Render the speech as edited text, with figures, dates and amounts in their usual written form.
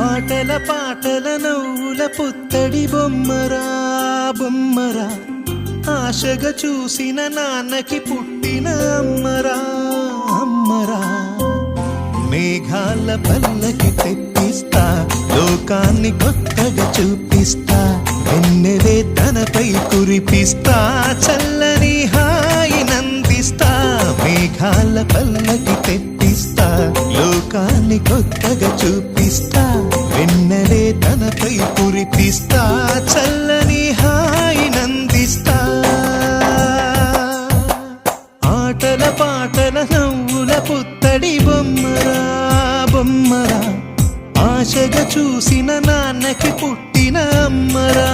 ఆటల పాటల నవ్వుల పుత్తడి బొమ్మరా బొమ్మరా, ఆశగా చూసిన నాన్నకి పుట్టిన అమ్మరా అమ్మరా. మేఘాల పల్లకి తెప్పిస్తా, లోకాన్ని కొత్తగా చూపిస్తా, వెన్నెలే తనపై కురిపిస్తా, చల్లని హాయి నందిస్తా. మేఘాల పల్లకి తెప్పిస్తా, లోకాన్ని కొత్తగా చూపిస్తా, వెన్నెలే తనపై కురిపిస్తా, చల్లని హాయి నందిస్తా. ఆటల పాటల నవ్వుల పుత్తడి బొమ్మరా బొమ్మరా, ఆశగా చూసిన నాన్నకి పుట్టిన అమ్మరా.